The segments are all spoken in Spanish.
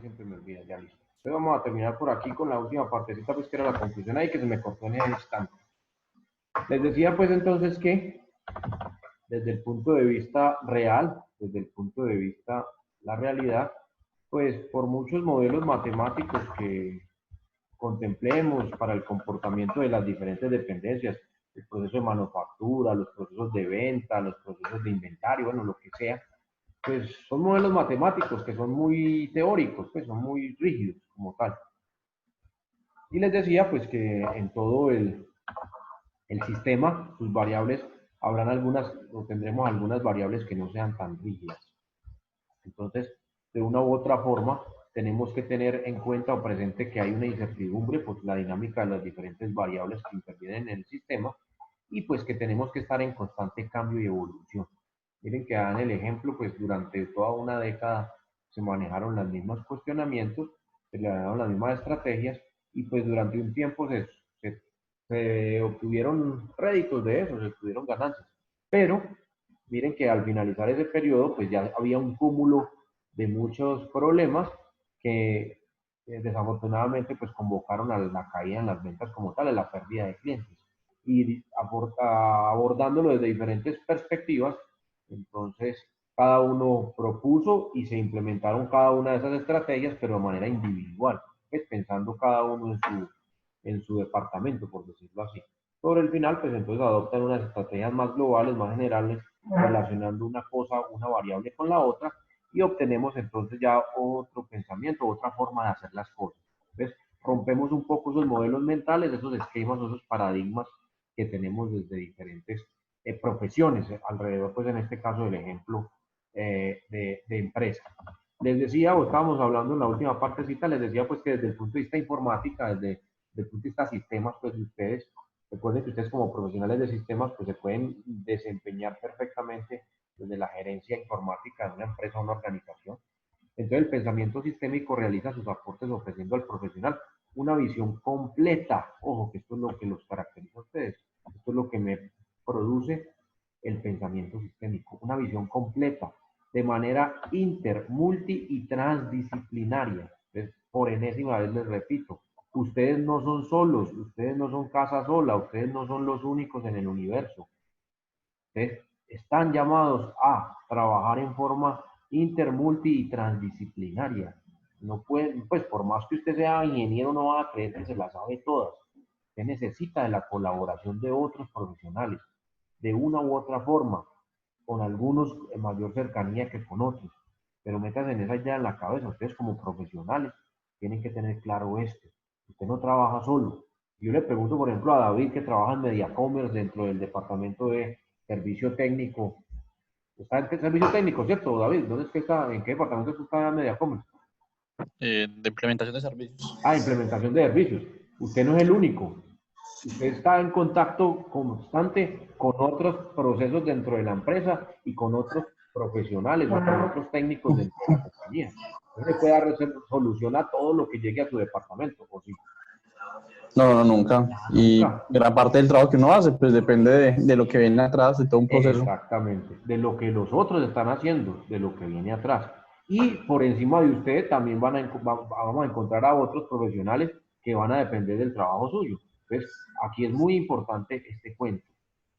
siempre me olvida, ya listo. Entonces vamos a terminar por aquí con la última partecita, pues que era la conclusión ahí, que se me cortó en ese instante. Les decía pues entonces que desde el punto de vista real, desde el punto de vista la realidad, pues por muchos modelos matemáticos que contemplemos para el comportamiento de las diferentes dependencias, el proceso de manufactura, los procesos de venta, los procesos de inventario, bueno, lo que sea, pues son modelos matemáticos que son muy teóricos, pues son muy rígidos como tal. Y les decía pues que en todo el sistema, sus variables, habrán algunas, o tendremos algunas variables que no sean tan rígidas. Entonces, de una u otra forma, tenemos que tener en cuenta o presente que hay una incertidumbre por la dinámica de las diferentes variables que intervienen en el sistema y pues que tenemos que estar en constante cambio y evolución. Miren que dan el ejemplo, pues durante toda una década se manejaron los mismos cuestionamientos, se le dieron las mismas estrategias y pues durante un tiempo se obtuvieron réditos de eso, se obtuvieron ganancias. Pero miren que al finalizar ese periodo, pues ya había un cúmulo de muchos problemas que desafortunadamente pues convocaron a la caída en las ventas como tal, a la pérdida de clientes. Y abordándolo desde diferentes perspectivas, entonces cada uno propuso y se implementaron cada una de esas estrategias, pero de manera individual, pues pensando cada uno en su departamento, por decirlo así. Sobre el final, pues entonces adoptan unas estrategias más globales, más generales, relacionando una cosa, una variable con la otra, y obtenemos entonces ya otro pensamiento, otra forma de hacer las cosas. Entonces, rompemos un poco esos modelos mentales, esos esquemas, esos paradigmas que tenemos desde diferentes profesiones, alrededor, pues en este caso del ejemplo de empresa. Les decía, o estábamos hablando en la última partecita, les decía pues que desde el punto de vista informática, desde el punto de vista sistemas, pues ustedes, recuerden que ustedes como profesionales de sistemas, pues se pueden desempeñar perfectamente desde la gerencia informática de una empresa o una organización. Entonces el pensamiento sistémico realiza sus aportes ofreciendo al profesional una visión completa. Ojo, que esto es lo que los caracteriza a ustedes. Esto es lo que me produce el pensamiento sistémico, una visión completa, de manera inter, multi y transdisciplinaria. Entonces, por enésima vez les repito, ustedes no son solos, ustedes no son casa sola, ustedes no son los únicos en el universo. Ustedes están llamados a trabajar en forma inter, multi y transdisciplinaria. No pueden, pues por más que usted sea ingeniero, no va a creer que se las sabe todas. Usted necesita de la colaboración de otros profesionales, de una u otra forma, con algunos en mayor cercanía que con otros. Pero métanse en esa idea en la cabeza. Ustedes como profesionales tienen que tener claro esto. Usted no trabaja solo. Yo le pregunto, por ejemplo, a David, que trabaja en Mediacommerce dentro del departamento de servicio técnico. Está en servicio técnico, ¿cierto, David? ¿Dónde es que está? ¿En qué departamento está en Mediacommerce? De implementación de servicios. Ah, implementación de servicios. Usted no es el único. Usted está en contacto constante con otros procesos dentro de la empresa y con otros profesionales o con otros técnicos dentro de la compañía. Usted le puede dar solución a todo lo que llegue a su departamento, ¿o sí? No, no, nunca. Y Nunca. gran parte del trabajo que uno hace, pues depende de lo que viene atrás, de todo un proceso. Exactamente, de lo que los otros están haciendo, de lo que viene atrás. Y por encima de usted también vamos a encontrar a otros profesionales que van a depender del trabajo suyo. Entonces, aquí es muy importante este cuento.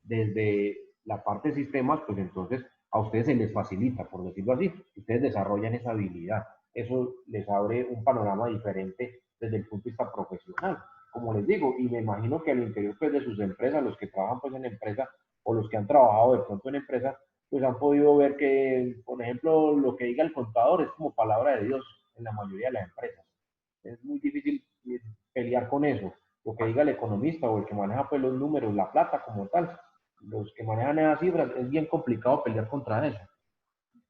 Desde la parte de sistemas, pues entonces a ustedes se les facilita, por decirlo así. Ustedes desarrollan esa habilidad. Eso les abre un panorama diferente desde el punto de vista profesional. Como les digo, y me imagino que al interior pues, de sus empresas, los que trabajan pues en empresas, o los que han trabajado de pronto en empresas, pues han podido ver que, por ejemplo, lo que diga el contador es como palabra de Dios en la mayoría de las empresas. Es muy difícil pelear con eso. Lo que diga el economista o el que maneja pues los números, la plata como tal, los que manejan esas cifras, es bien complicado pelear contra eso.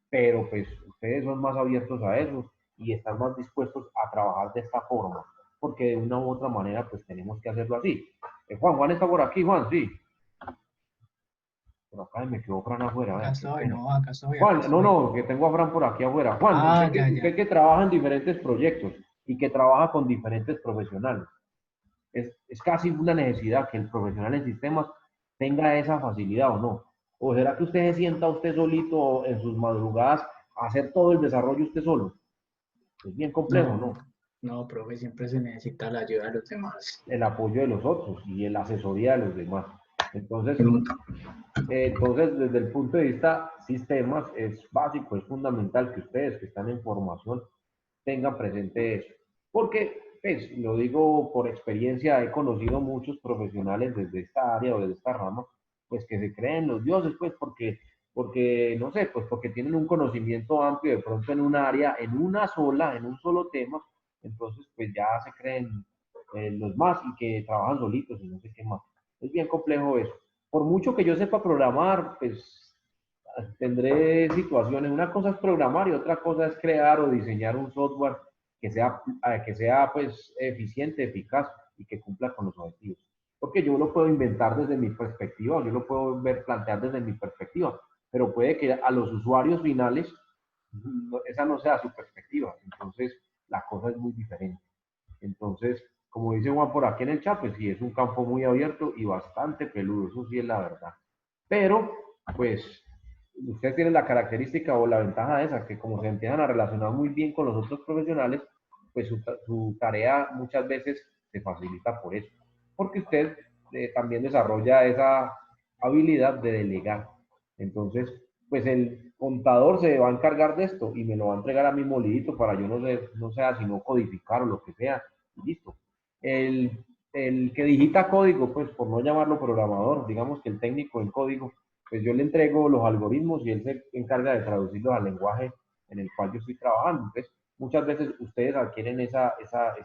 Pero pues ustedes son más abiertos a eso y están más dispuestos a trabajar de esta forma, porque de una u otra manera pues tenemos que hacerlo así. Juan está por aquí, Juan, sí. Por acá me quedó Fran afuera, a Acá ver, qué estoy, pena. no, acá estoy, acá Juan, no, estoy. no, que tengo a Fran por aquí afuera. Juan, Ah, ya, usted ya. que trabaja en diferentes proyectos y que trabaja con diferentes profesionales, es casi una necesidad que el profesional en sistemas tenga esa facilidad o no. ¿O será que usted se sienta usted solito en sus madrugadas a hacer todo el desarrollo usted solo? Es bien complejo, No, ¿no? no, profe, siempre se necesita la ayuda de los demás. El apoyo de los otros y la asesoría de los demás. Entonces, Pregunta. desde el punto de vista sistemas, es básico, es fundamental que ustedes que están en formación tengan presente eso. Porque, pues, lo digo por experiencia, he conocido muchos profesionales desde esta área o desde esta rama, pues que se creen los dioses, pues, porque, no sé, pues porque tienen un conocimiento amplio de pronto en un área, en una sola, en un solo tema, entonces, pues ya se creen los más y que trabajan solitos y no sé qué más. Es bien complejo eso. Por mucho que yo sepa programar, pues tendré situaciones. Una cosa es programar y otra cosa es crear o diseñar un software que sea pues eficiente, eficaz y que cumpla con los objetivos. Porque yo lo puedo inventar desde mi perspectiva, yo lo puedo plantear desde mi perspectiva, pero puede que a los usuarios finales esa no sea su perspectiva. Entonces, la cosa es muy diferente. Entonces, como dice Juan por aquí en el chat, pues sí, es un campo muy abierto y bastante peludo, eso sí es la verdad. Pero, pues, ustedes tienen la característica o la ventaja de esa, que como se empiezan a relacionar muy bien con los otros profesionales, pues su tarea muchas veces se facilita por eso. Porque usted también desarrolla esa habilidad de delegar. Entonces, pues el contador se va a encargar de esto y me lo va a entregar a mi molidito para yo no sea sino codificar o lo que sea, y listo. El que digita código, pues por no llamarlo programador, digamos que el técnico en código, pues yo le entrego los algoritmos y él se encarga de traducirlos al lenguaje en el cual yo estoy trabajando. Entonces, muchas veces ustedes adquieren esa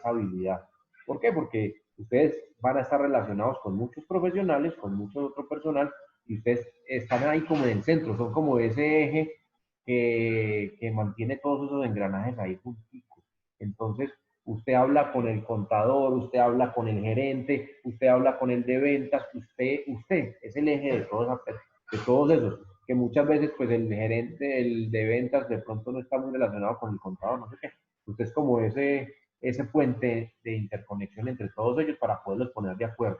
habilidad. ¿Por qué? Porque ustedes van a estar relacionados con muchos profesionales, con mucho otro personal, y ustedes están ahí como en el centro, son como ese eje que mantiene todos esos engranajes ahí juntitos. Entonces, usted habla con el contador, usted habla con el gerente, usted habla con el de ventas, usted es el eje de todos esos, que muchas veces pues el gerente, el de ventas de pronto no está muy relacionado con el contador, no sé qué. Usted es como ese puente de interconexión entre todos ellos para poderlos poner de acuerdo,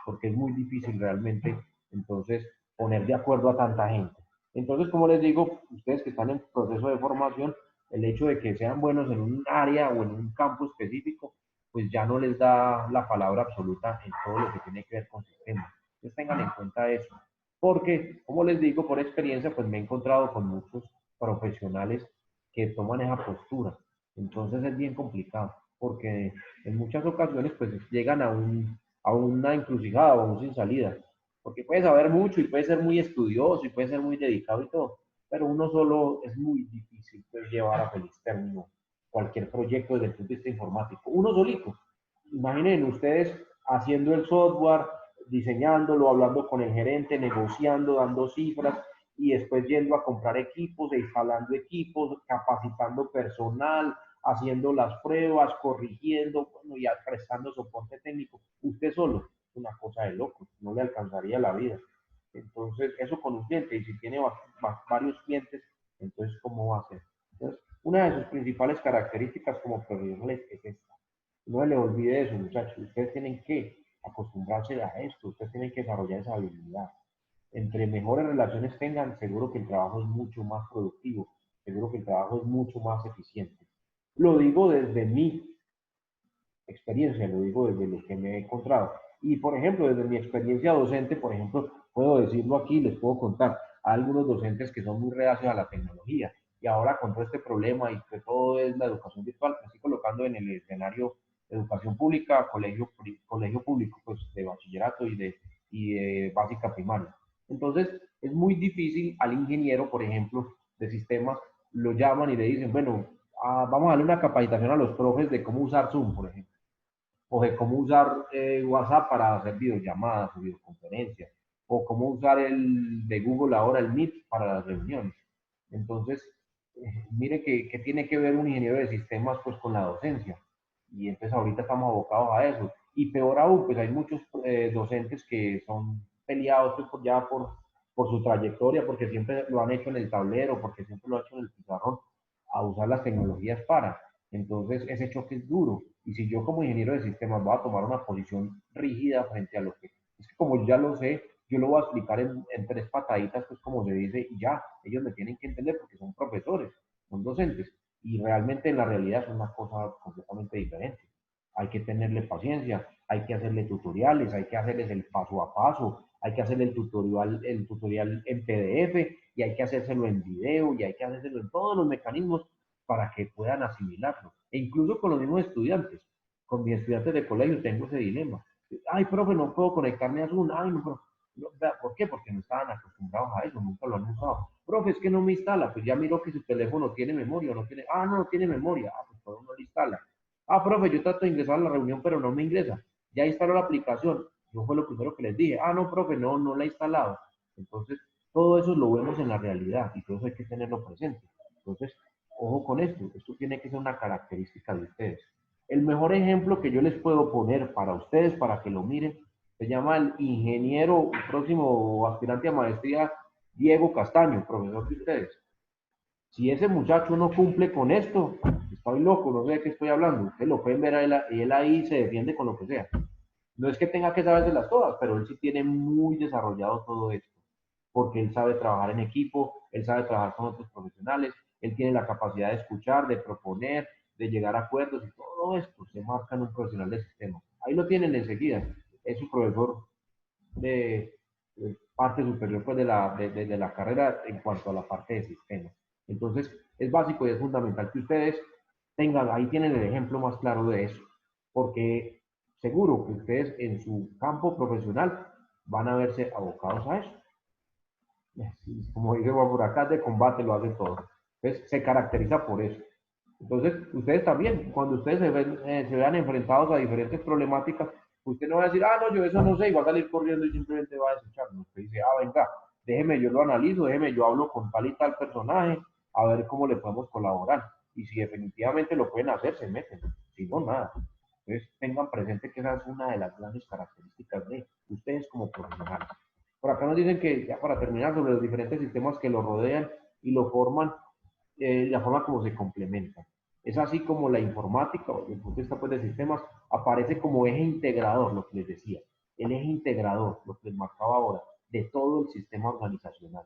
porque es muy difícil realmente entonces poner de acuerdo a tanta gente. Entonces, como les digo, ustedes que están en proceso de formación, el hecho de que sean buenos en un área o en un campo específico, pues ya no les da la palabra absoluta en todo lo que tiene que ver con sistemas. Entonces tengan en cuenta eso. Porque, como les digo, por experiencia, pues me he encontrado con muchos profesionales que toman esa postura. Entonces es bien complicado, porque en muchas ocasiones pues llegan a una encrucijada o a un sin salida. Porque puede saber mucho y puede ser muy estudioso y puede ser muy dedicado y todo, pero uno solo es muy difícil pues, llevar a feliz término cualquier proyecto desde el punto de vista informático. Uno solito. Imaginen ustedes haciendo el software, diseñándolo, hablando con el gerente, negociando, dando cifras y después yendo a comprar equipos e instalando equipos, capacitando personal, haciendo las pruebas, corrigiendo, bueno, y prestando soporte técnico. Usted solo, una cosa de loco, no le alcanzaría la vida. Entonces, eso con un cliente, y si tiene varios clientes, entonces, ¿cómo va a ser? Entonces, una de sus principales características como profesionales es esta. No se le olvide eso, muchachos. Ustedes tienen que acostumbrarse a esto, ustedes tienen que desarrollar esa habilidad. Entre mejores relaciones tengan, seguro que el trabajo es mucho más productivo, seguro que el trabajo es mucho más eficiente. Lo digo desde mi experiencia, lo digo desde lo que me he encontrado. Y, por ejemplo, desde mi experiencia docente, por ejemplo, puedo decirlo aquí, les puedo contar a algunos docentes que son muy reacios a la tecnología. Y ahora con todo este problema y que todo es la educación virtual, me estoy colocando en el escenario de educación pública, colegio público, pues de bachillerato y de básica primaria. Entonces, es muy difícil al ingeniero, por ejemplo, de sistemas, lo llaman y le dicen, bueno, vamos a darle una capacitación a los profes de cómo usar Zoom, por ejemplo o de cómo usar WhatsApp para hacer videollamadas o videoconferencias, o cómo usar el de Google ahora, el Meet, para las reuniones. Entonces, mire que tiene que ver un ingeniero de sistemas pues con la docencia. Y entonces ahorita estamos abocados a eso. Y peor aún, pues hay muchos docentes que son peleados pues, por su trayectoria, porque siempre lo han hecho en el tablero, porque siempre lo han hecho en el pizarrón, a usar las tecnologías para. Entonces, ese choque es duro. Y si yo como ingeniero de sistemas voy a tomar una posición rígida frente a lo que, es que como yo ya lo sé, yo lo voy a explicar en tres pataditas, pues como se dice, y ya, ellos me tienen que entender porque son profesores, son docentes. Y realmente en la realidad es una cosa completamente diferente. Hay que tenerle paciencia, hay que hacerle tutoriales, hay que hacerles el paso a paso, hay que hacerle el tutorial en PDF y hay que hacérselo en video y hay que hacérselo en todos los mecanismos para que puedan asimilarlo. E incluso con los mismos estudiantes. Con mis estudiantes de colegio tengo ese dilema. Ay, profe, no puedo conectarme a Zoom. Ay, no, profe. No, ¿por qué? Porque no estaban acostumbrados a eso, nunca lo han usado. Profe, es que no me instala. Pues ya miro que su teléfono tiene memoria o no tiene. Ah, no, no tiene memoria. Ah, pues por no lo instala. Ah, profe, yo trato de ingresar a la reunión, pero no me ingresa. Ya instaló la aplicación. Yo fue lo primero que les dije. Ah, no, profe, no, no la he instalado. Entonces, todo eso lo vemos en la realidad y todo eso hay que tenerlo presente. Entonces, ojo con esto. Esto tiene que ser una característica de ustedes. El mejor ejemplo que yo les puedo poner para ustedes, para que lo miren, se llama el ingeniero próximo aspirante a maestría Diego Castaño, profesor de ustedes. Si ese muchacho no cumple con esto, estoy loco, no sé de qué estoy hablando. Ustedes lo pueden ver a él, y él ahí se defiende con lo que sea. No es que tenga que sabérselas todas, pero él sí tiene muy desarrollado todo esto, porque él sabe trabajar en equipo, él sabe trabajar con otros profesionales, él tiene la capacidad de escuchar, de proponer, de llegar a acuerdos y todo esto se marca en un profesional de sistema. Ahí lo tienen enseguida. Es su profesor de parte superior pues, de la carrera en cuanto a la parte de sistemas. Entonces, es básico y es fundamental que ustedes tengan, ahí tienen el ejemplo más claro de eso, porque seguro que ustedes en su campo profesional van a verse abocados a eso. Como dice por acá, de combate lo hace todo. Entonces, se caracteriza por eso. Entonces, ustedes también, cuando ustedes se vean enfrentados a diferentes problemáticas, usted no va a decir, ah, no, yo eso no sé, y va a salir corriendo y simplemente va a desechar. Usted dice, ah, venga, déjeme, yo lo analizo, déjeme, yo hablo con tal y tal personaje, a ver cómo le podemos colaborar. Y si definitivamente lo pueden hacer, se meten. Si no, nada. Entonces, tengan presente que esa es una de las grandes características de ustedes como profesionales. Por acá nos dicen que, ya para terminar, sobre los diferentes sistemas que lo rodean y lo forman, la forma como se complementan. Es así como la informática, desde el punto de vista pues, de sistemas, aparece como eje integrador, lo que les decía. El eje integrador, lo que les marcaba ahora, de todo el sistema organizacional.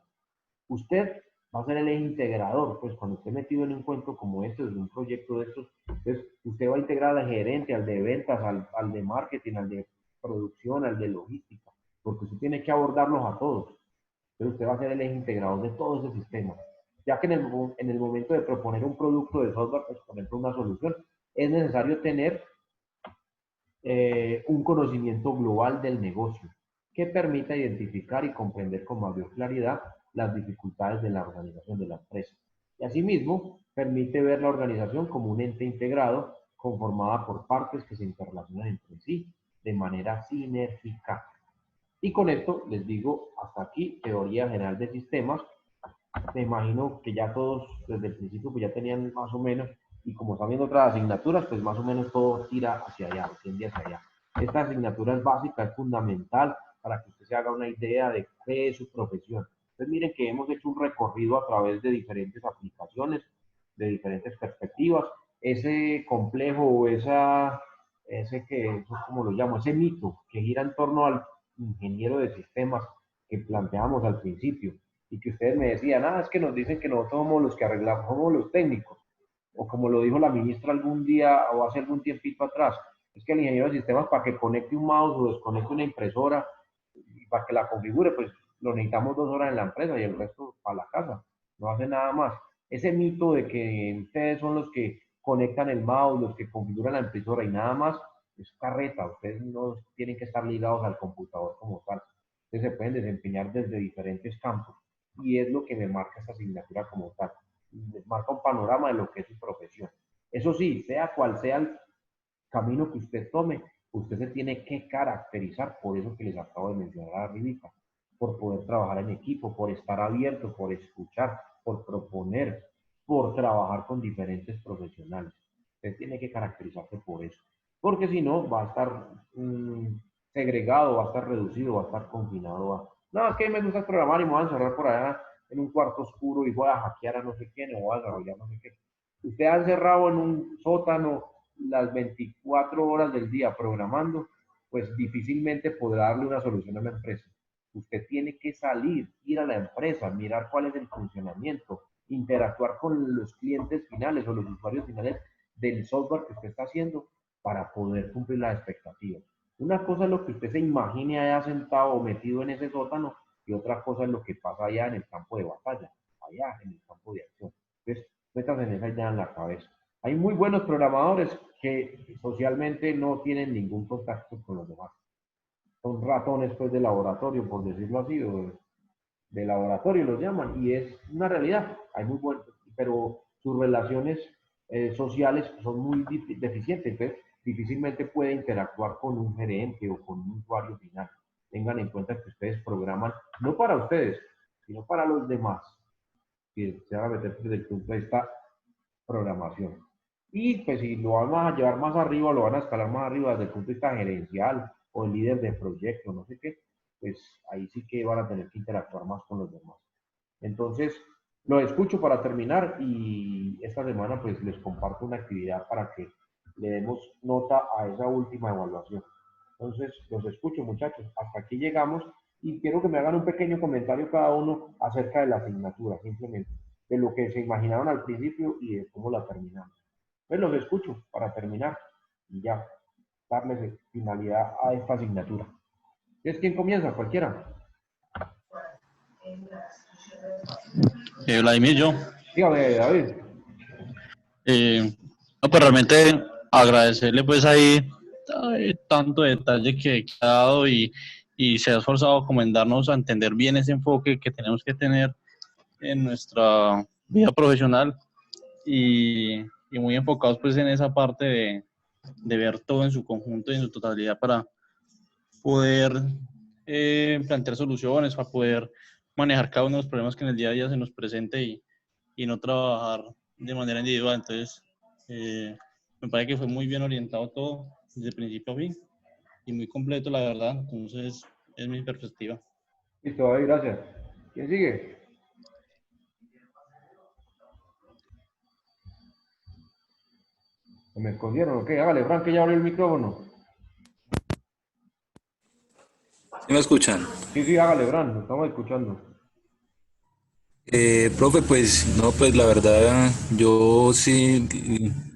Usted va a ser el eje integrador, pues cuando esté metido en un cuento como este, en un proyecto de estos, pues usted va a integrar al gerente, al de ventas, al de marketing, al de producción, al de logística, porque usted tiene que abordarlos a todos. Entonces usted va a ser el eje integrador de todo ese sistema. Ya que en el momento de proponer un producto de software, pues, por ejemplo, una solución, es necesario tener un conocimiento global del negocio que permita identificar y comprender con mayor claridad las dificultades de la organización de la empresa. Y asimismo, permite ver la organización como un ente integrado conformada por partes que se interrelacionan entre sí de manera sinérgica. Y con esto les digo hasta aquí teoría general de sistemas. Me imagino que ya todos desde el principio pues ya tenían más o menos, y como están viendo otras asignaturas, pues más o menos todo tira hacia allá, tiende hacia allá. Esta asignatura es básica, es fundamental para que usted se haga una idea de qué es su profesión. Entonces miren que hemos hecho un recorrido a través de diferentes aplicaciones, de diferentes perspectivas. Ese complejo o ese que, eso como lo llamo, ese mito que gira en torno al ingeniero de sistemas que planteamos al principio y que ustedes me decían, ah, es que nos dicen que nosotros somos los que arreglamos, somos los técnicos, o como lo dijo la ministra algún día o hace algún tiempito atrás, es que el ingeniero de sistemas para que conecte un mouse o desconecte una impresora y para que la configure, pues lo necesitamos 2 horas en la empresa y el resto para la casa, no hace nada más. Ese mito de que ustedes son los que conectan el mouse, los que configuran la impresora y nada más, es carreta, ustedes no tienen que estar ligados al computador como tal. Ustedes se pueden desempeñar desde diferentes campos y es lo que me marca esta asignatura como tal. Me marca un panorama de lo que es su profesión. Eso sí, sea cual sea el camino que usted tome, usted se tiene que caracterizar por eso que les acabo de mencionar arribita, por poder trabajar en equipo, por estar abierto, por escuchar, por proponer, por trabajar con diferentes profesionales. Usted tiene que caracterizarse por eso, porque si no va a estar segregado, va a estar reducido, va a estar confinado a, no, es que me gusta programar y me voy a encerrar por allá en un cuarto oscuro y voy a hackear a no sé quién o voy a desarrollar no sé qué. Usted ha encerrado en un sótano las 24 horas del día programando, pues difícilmente podrá darle una solución a la empresa. Usted tiene que salir, ir a la empresa, mirar cuál es el funcionamiento, interactuar con los clientes finales o los usuarios finales del software que usted está haciendo para poder cumplir las expectativas. Una cosa es lo que usted se imagine allá sentado o metido en ese sótano y otra cosa es lo que pasa allá en el campo de batalla, allá en el campo de acción. Entonces, métanse en esa idea en la cabeza. Hay muy buenos programadores que socialmente no tienen ningún contacto con los demás. Son ratones pues de laboratorio, por decirlo así, o de laboratorio los llaman, y es una realidad. Hay muy buenos, pero sus relaciones sociales son muy deficientes, entonces difícilmente puede interactuar con un gerente o con un usuario final. Tengan en cuenta que ustedes programan no para ustedes, sino para los demás, que se van a meter desde el punto de esta programación. Y pues si lo van a llevar más arriba, lo van a escalar más arriba desde el punto de vista gerencial o el líder de proyecto, no sé qué, pues ahí sí que van a tener que interactuar más con los demás. Entonces, lo escucho para terminar y esta semana pues les comparto una actividad para que le demos nota a esa última evaluación. Entonces, los escucho muchachos, hasta aquí llegamos y quiero que me hagan un pequeño comentario cada uno acerca de la asignatura, simplemente, de lo que se imaginaron al principio y de cómo la terminamos. Pues los escucho para terminar y ya, darles finalidad a esta asignatura. ¿Es quién comienza? Cualquiera. Vladimir, yo. Dígame, David. No, pues realmente agradecerle pues ahí tanto detalle que ha dado y se ha esforzado como en darnos a entender bien ese enfoque que tenemos que tener en nuestra vida profesional y muy enfocados pues en esa parte de ver todo en su conjunto y en su totalidad para poder plantear soluciones, para poder manejar cada uno de los problemas que en el día a día se nos presente y no trabajar de manera individual. Entonces, me parece que fue muy bien orientado todo, desde principio a fin, y muy completo, la verdad. Entonces, es mi perspectiva. Listo, David, gracias. ¿Quién sigue? ¿Me escondieron? Ok, hágale, Frank, que ya abrió el micrófono. ¿Sí me escuchan? Sí, sí, hágale, Fran, lo estamos escuchando. Profe, pues no, pues la verdad yo sí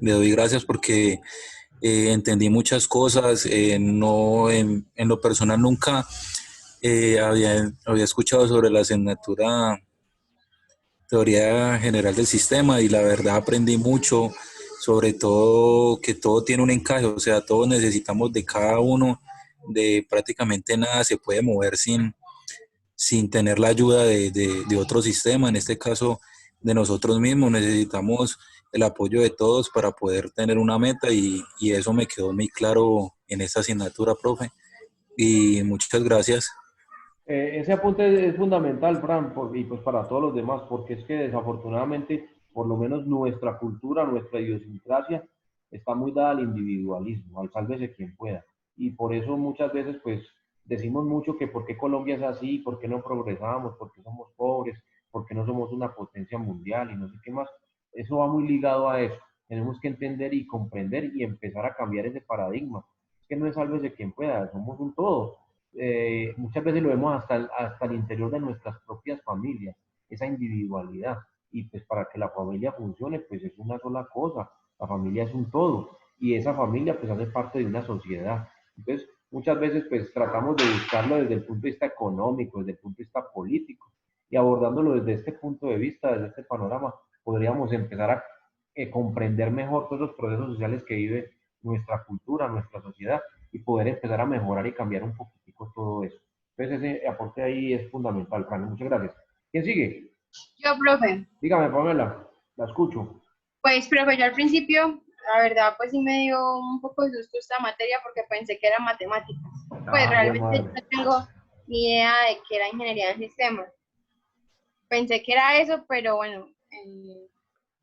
le doy gracias porque entendí muchas cosas, no en lo personal nunca había escuchado sobre la asignatura Teoría General del Sistema y la verdad aprendí mucho, sobre todo que todo tiene un encaje, o sea, todos necesitamos de cada uno, de prácticamente nada se puede mover sin tener la ayuda de otro sistema, en este caso de nosotros mismos. Necesitamos el apoyo de todos para poder tener una meta y eso me quedó muy claro en esta asignatura, profe. Y muchas gracias. Ese apunte es fundamental, Fran, y pues para todos los demás, porque es que desafortunadamente, por lo menos nuestra cultura, nuestra idiosincrasia, está muy dada al individualismo, al sálvese quien pueda. Y por eso muchas veces, pues, decimos mucho que por qué Colombia es así, por qué no progresamos, por qué somos pobres, por qué no somos una potencia mundial y no sé qué más. Eso va muy ligado a eso. Tenemos que entender y comprender y empezar a cambiar ese paradigma. Es que no es sálvese quien pueda, somos un todo. Muchas veces lo vemos hasta el interior de nuestras propias familias, esa individualidad. Y pues para que la familia funcione, pues es una sola cosa, la familia es un todo, y esa familia pues hace parte de una sociedad. Entonces, muchas veces pues tratamos de buscarlo desde el punto de vista económico, desde el punto de vista político, y abordándolo desde este punto de vista, desde este panorama, podríamos empezar a comprender mejor todos los procesos sociales que vive nuestra cultura, nuestra sociedad, y poder empezar a mejorar y cambiar un poquitico todo eso. Entonces ese aporte ahí es fundamental, Fran. Muchas gracias. ¿Quién sigue? Yo, profe. Dígame, Pamela. La escucho. Pues, profe, yo al principio, la verdad, pues sí me dio un poco de susto esta materia porque pensé que era matemáticas. Pues realmente no tengo ni idea de que era ingeniería de sistemas. Pensé que era eso, pero bueno,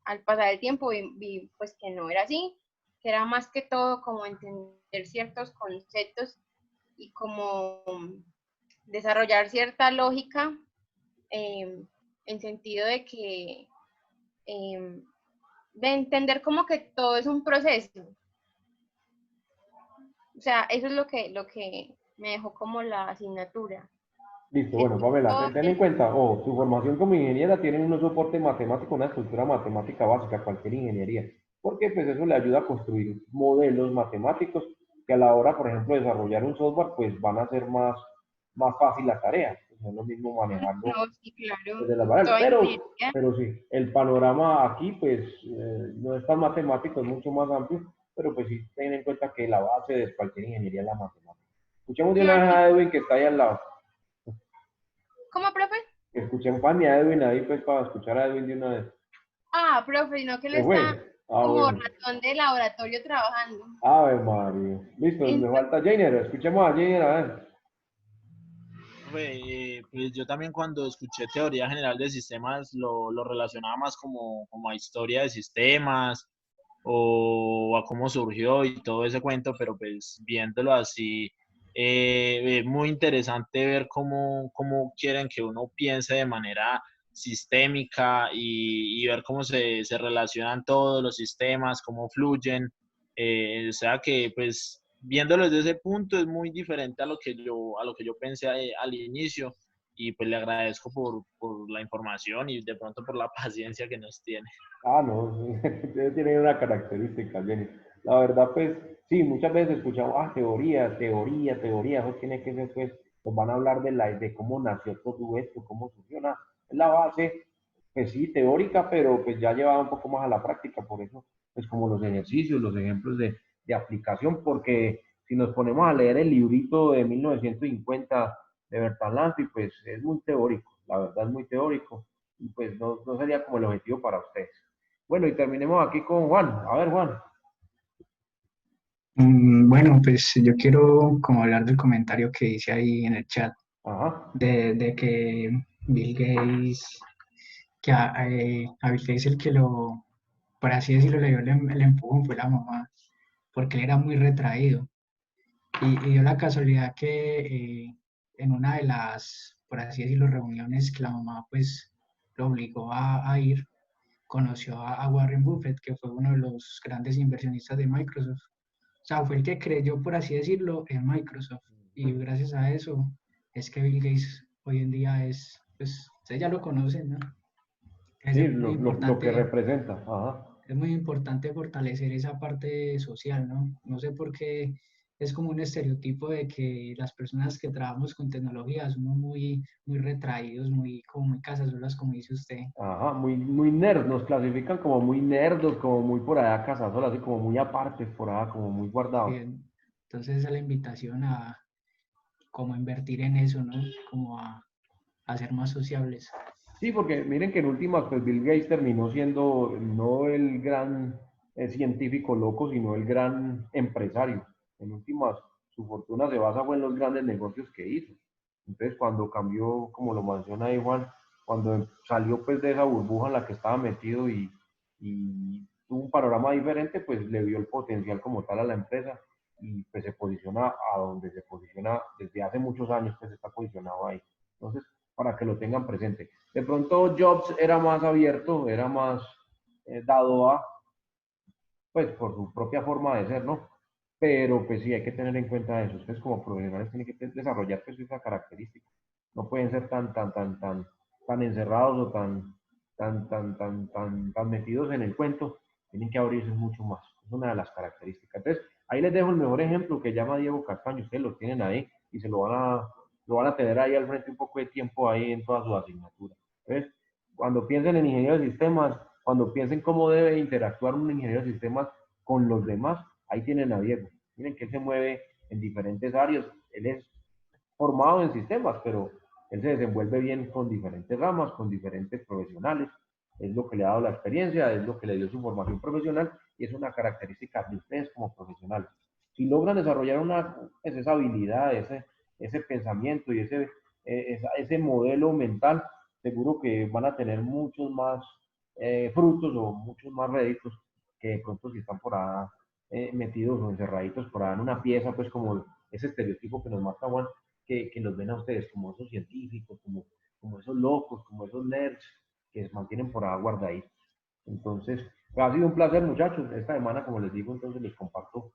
al pasar el tiempo vi pues que no era así, que era más que todo como entender ciertos conceptos y como desarrollar cierta lógica en sentido de que de entender como que todo es un proceso. O sea, eso es lo que me dejó como la asignatura. Listo, bueno, Pamela, Esto ten en cuenta, tu formación como ingeniera tiene un soporte matemático, una estructura matemática básica, cualquier ingeniería, porque pues eso le ayuda a construir modelos matemáticos que a la hora, por ejemplo, de desarrollar un software, pues van a ser más fácil la tarea. Pues no es lo mismo manejarlo no, sí, claro. desde las variables, Toda ingeniería. pero sí, el panorama aquí, pues, no es tan matemático, es mucho más amplio, pero pues sí, ten en cuenta que la base de cualquier ingeniería es la matemática. Escuchemos de una vez Claro. a Edwin que está ahí al lado. ¿Cómo, profe? Escuché un pan y a Edwin ahí, pues, para escuchar a Edwin de una vez. Ah, profe, no que él ¿Se está fue? Ah, como bueno. ratón de laboratorio trabajando. Ave María. Listo, me Entonces, falta Jainer. Escuchemos a Jainer, a ver. Pues yo también cuando escuché teoría general de sistemas lo relacionaba más como a historia de sistemas o a cómo surgió y todo ese cuento, pero pues viéndolo así, es muy interesante ver cómo quieren que uno piense de manera sistémica y ver cómo se relacionan todos los sistemas, cómo fluyen. O sea que pues viéndolo desde ese punto es muy diferente a lo que yo pensé al inicio y pues le agradezco por la información y de pronto por la paciencia que nos tiene. Ah, no, ustedes tienen una característica, Jenny. La verdad, pues, sí, muchas veces escuchamos, teoría, eso tiene que ser, pues, nos van a hablar de cómo nació todo esto, cómo surgió, es la base, pues sí, teórica, pero pues ya llevada un poco más a la práctica, por eso, pues como los ejercicios, los ejemplos de aplicación, porque si nos ponemos a leer el librito de 1950 de Bertalanffy, pues es muy teórico, la verdad es muy teórico, y pues no sería como el objetivo para ustedes. Bueno, y terminemos aquí con Juan. A ver, Juan. Bueno, pues yo quiero como hablar del comentario que hice ahí en el chat, Ajá. de que Bill Gates, a Bill Gates el que lo, por así decirlo, le dio el empujón fue la mamá, porque él era muy retraído. Y dio la casualidad que en una de las, por así decirlo, reuniones que la mamá pues lo obligó a ir, conoció a Warren Buffett, que fue uno de los grandes inversionistas de Microsoft. O sea, fue el que creyó, por así decirlo, en Microsoft. Y gracias a eso es que Bill Gates hoy en día es, pues, ustedes ya lo conocen, ¿no? Sí, lo que representa. Ajá. Es muy importante fortalecer esa parte social, ¿no? No sé por qué es como un estereotipo de que las personas que trabajamos con tecnología somos muy retraídos, como muy casasolas, como dice usted. Ajá. Muy nerd. Nos clasifican como muy nerdos, como muy por allá casasolas, así como muy apartes por allá, como muy guardados. Bien. Entonces esa es la invitación a como invertir en eso, ¿no? Como a ser más sociables. Sí, porque miren que en últimas, pues Bill Gates terminó siendo no el gran científico loco, sino el gran empresario. En últimas, su fortuna se basa fue en los grandes negocios que hizo. Entonces, cuando cambió, como lo menciona ahí Juan, cuando salió pues de esa burbuja en la que estaba metido y tuvo un panorama diferente, pues le vio el potencial como tal a la empresa y pues se posiciona a donde se posiciona desde hace muchos años, pues está posicionado ahí. Entonces, para que lo tengan presente. De pronto Jobs era más abierto, era más dado a, pues por su propia forma de ser, ¿no? Pero pues sí, hay que tener en cuenta eso. Ustedes como profesionales tienen que desarrollar pues esa característica. No pueden ser tan encerrados o tan metidos en el cuento. Tienen que abrirse mucho más. Es una de las características. Entonces, ahí les dejo el mejor ejemplo que llama Diego Castaño. Ustedes lo tienen ahí y lo van a tener ahí al frente un poco de tiempo ahí en todas sus asignaturas. Entonces, cuando piensen en ingeniero de sistemas, cuando piensen cómo debe interactuar un ingeniero de sistemas con los demás, ahí tienen a Diego. Miren que él se mueve en diferentes áreas. Él es formado en sistemas, pero él se desenvuelve bien con diferentes ramas, con diferentes profesionales. Es lo que le ha dado la experiencia, es lo que le dio su formación profesional y es una característica de ustedes como profesionales. Si logran desarrollar esa habilidad, ese pensamiento y ese modelo mental, seguro que van a tener muchos más frutos o muchos más réditos que de pronto si están por ahí metidos o encerraditos por ahí en una pieza, pues como ese estereotipo que nos mata Juan, que los ven a ustedes como esos científicos, como esos locos, como esos nerds que se mantienen por ahí guardaditos. Entonces, ha sido un placer, muchachos. Esta semana, como les digo, entonces les comparto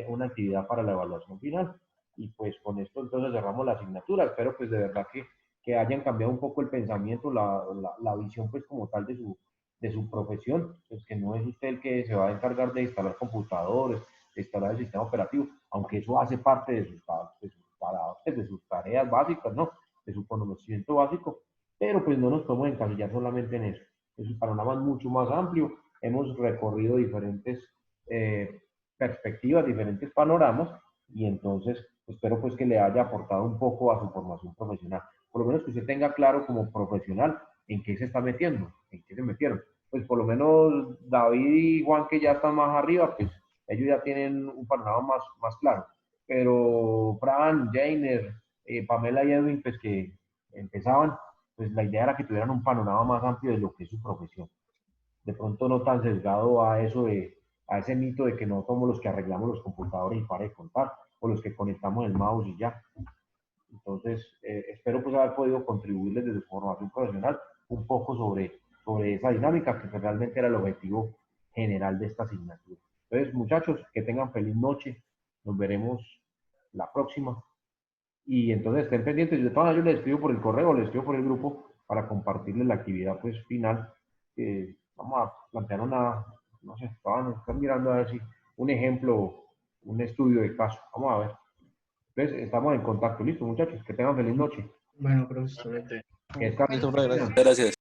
una actividad para la evaluación final. Y pues con esto entonces cerramos la asignatura. Espero pues de verdad que que hayan cambiado un poco el pensamiento, la visión pues como tal de su profesión, pues que no es usted el que se va a encargar de instalar computadores, de instalar el sistema operativo, aunque eso hace parte de sus tareas básicas, ¿no? De su conocimiento básico, pero pues no nos podemos encasillar solamente en eso. Es un panorama mucho más amplio, hemos recorrido diferentes perspectivas, diferentes panoramas, y entonces espero pues que le haya aportado un poco a su formación profesional. Por lo menos que usted tenga claro como profesional en qué se está metiendo, en qué se metieron. Pues por lo menos David y Juan, que ya están más arriba, pues ellos ya tienen un panorama más claro. Pero Fran, Jainer, Pamela y Edwin, pues que empezaban, pues la idea era que tuvieran un panorama más amplio de lo que es su profesión. De pronto no tan sesgado a eso a ese mito de que no somos los que arreglamos los computadores y para de contar, o los que conectamos el mouse y ya. Entonces, espero pues haber podido contribuirles desde su formación profesional un poco sobre esa dinámica, que realmente era el objetivo general de esta asignatura. Entonces, muchachos, que tengan feliz noche. Nos veremos la próxima. Y entonces estén pendientes. De todas maneras, yo les escribo por el correo, les escribo por el grupo para compartirles la actividad pues final. Vamos a plantear no sé, están mirando a ver si un ejemplo, un estudio de caso. Vamos a ver. Entonces, estamos en contacto. Listo, muchachos. Que tengan feliz noche. Bueno, profesor. Realmente. Que descansen. Listo, profe, gracias. Gracias.